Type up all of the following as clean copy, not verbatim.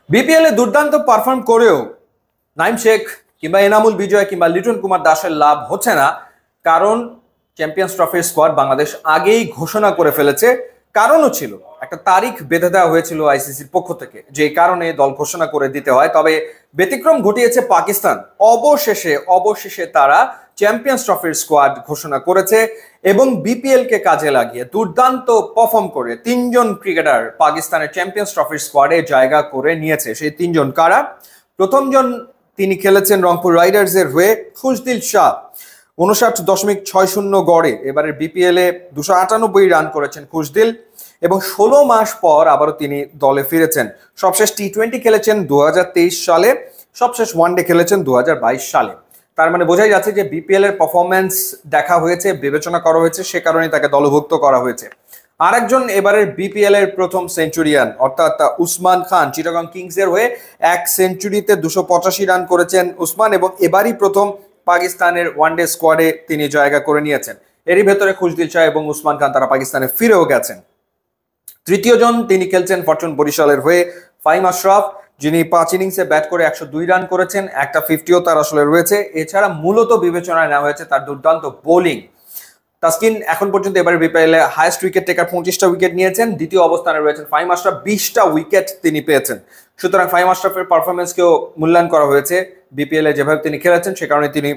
BPL এ দুর্দান্ত perform করেও নাইম শেখ কিংবা এনামুল বিজয় কিংবা লিটন কুমার দাসের লাভ হচ্ছে না। কারণ চ্যাম্পিয়ন্স ট্রফির স্কোয়াড বাংলাদেশ আগেই ঘোষণা করে ফেলেছে। কারণও ছিল, একটা তারিখ বেঁধে দেওয়া হয়েছিল আইসিসির পক্ষ থেকে, যে কারণে দল ঘোষণা করে দিতে হয়। তবে ব্যতিক্রম ঘটিয়েছে পাকিস্তান। অবশেষে তারা চ্যাম্পিয়ন্স ট্রফির স্কোয়াড ঘোষণা করেছে এবং বিপিএল কে কাজে লাগিয়ে দুর্দান্ত পারফর্ম করে তিনজন ক্রিকেটার পাকিস্তানের চ্যাম্পিয়ন্স ট্রফির স্কোয়াডে জায়গা করে নিয়েছে। সেই তিনজন কারা? প্রথমজন, তিনি খেলেছেন রংপুর রাইডার্স এর হয়ে খুশদিল শাহ। 59.60 গড়ে এবারের বিপিএল এ 298 রান করেছেন খুশদিল এবং 16 মাস পর আবারও তিনি দলে ফিরেছেন। সবশেষ টি-20 খেলেছেন 2023 সালে, সবশেষ ওয়ানডে খেলেছেন 2022 সালে। তার মানে বোঝাই যাচ্ছে যে বিপিএল এর পারফরমেন্স দেখা হয়েছে, বিবেচনা করা হয়েছে, সে কারণেই তাকে দলভুক্ত করা হয়েছে। আরেকজন এবারের বিপিএল এর প্রথম সেঞ্চুরিয়ান অর্থাৎ উসমান খান, চিটাগং কিংস এর হয়ে এক সেঞ্চুরিতে 285 রান করেছেন উসমান এবং এবারই প্রথম পাকিস্তানের ওয়ানডে স্কোয়াডে তিনি জায়গা করে নিয়েছেন। এরই ভেতরে খুশদিল শাহ এবং উসমান খান তারা পাকিস্তানে ফিরেও গেছেন। তৃতীয় জন, তিনি খেলছেন ফরচুন বরিশালের হয়ে ফাহিম আশরাফ, যিনি 5 ইনিংসে ব্যাট করে 102 রান করেছেন, একটা 50ও তার আসলে রয়েছে। এছাড়া মূলত বিবেচনায় নেওয়া হয়েছে তার দুর্দান্ত বোলিং। তাসকিন এখন পর্যন্ত এবারে বিপিএল এ হাইয়েস্ট উইকেট টেকার, 25টা উইকেট নিয়েছেন। দ্বিতীয় অবস্থানে রয়েছেন ফাহিম আশরাফ, 20টা উইকেট তিনি পেয়েছেন। সুতরাং ফাহিম আশরাফের পারফরমেন্সকেও মূল্যায়ন করা হয়েছে। বিপিএল এ যেভাবে তিনি খেলেছেন সে কারণে তিনি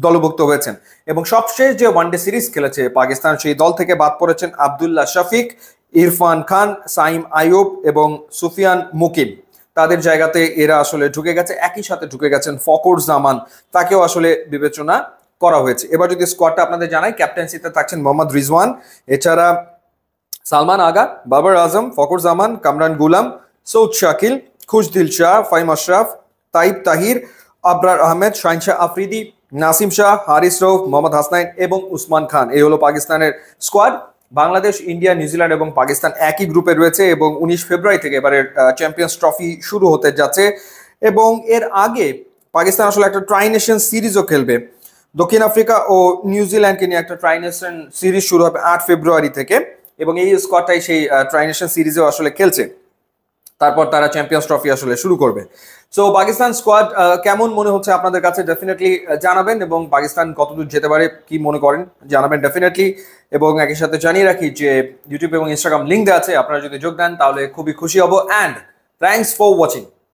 দলভুক্ত হয়েছেন। এবং সবশেষ যে ওয়ানডে সিরিজ খেলেছে পাকিস্তান, সেই দল থেকে বাদ পড়েছেন আব্দুল্লাহ শফিক, ইরফান খান, সাইম আইয়ুব এবং সুফিয়ান মুকিম। তাদের জায়গাতে এরা আসলে ঢুকে গেছে। একই সাথে ঢুকে গেছেন ফকর জামান, তাকেও আসলে বিবেচনা করা হয়েছে। এবার যদি স্কোয়াডটা আপনাদের জানাই, ক্যাপ্টেন্সিতে থাকছেন মোহাম্মদ রিজওয়ান, এছাড়া সালমান আগা, বাবর আজম, ফকর জামান, কামরান গুলাম, সৌদ শাকিল, খুশদিল শাহ, ফাহিম আশরাফ, তাইব তাহির, আবরার আহমেদ, শাহিন শাহ আফ্রিদি, নাসিম শাহ, হারিস রৌফ, মোহাম্মদ হাসনাইন এবং উসমান খান। এই হলো পাকিস্তানের স্কোয়াড। বাংলাদেশ, ইন্ডিয়া, নিউজিল্যান্ড এবং পাকিস্তান একই গ্রুপে রয়েছে এবং 19 ফেব্রুয়ারি থেকে এবারের চ্যাম্পিয়ন্স ট্রফি শুরু হতে যাচ্ছে। এবং এর আগে পাকিস্তান আসলে একটা ট্রাই নেশন সিরিজও খেলবে। দক্ষিণ আফ্রিকা ও নিউজিল্যান্ডকে নিয়ে একটা ট্রাই নেশন সিরিজ শুরু হবে 8 ফেব্রুয়ারি থেকে এবং এই স্কোয়াডটাই সেই ট্রাই নেশন সিরিজেও আসলে খেলছে। তারপর তারা চ্যাম্পিয়ন্স ট্রফি আসলে শুরু করবে। সো পাকিস্তান স্কোয়াড কেমন মনে হচ্ছে আপনাদের কাছে ডেফিনেটলি জানাবেন, এবং পাকিস্তান কতদূর যেতে পারে কি মনে করেন জানাবেন ডেফিনেটলি। এবং একই সাথে জানিয়ে রাখি যে ইউটিউব এবং ইনস্টাগ্রাম লিঙ্ক দেওয়া আছে, আপনারা যদি যোগ দেন তাহলে খুবই খুশি হব। And thanks for watching.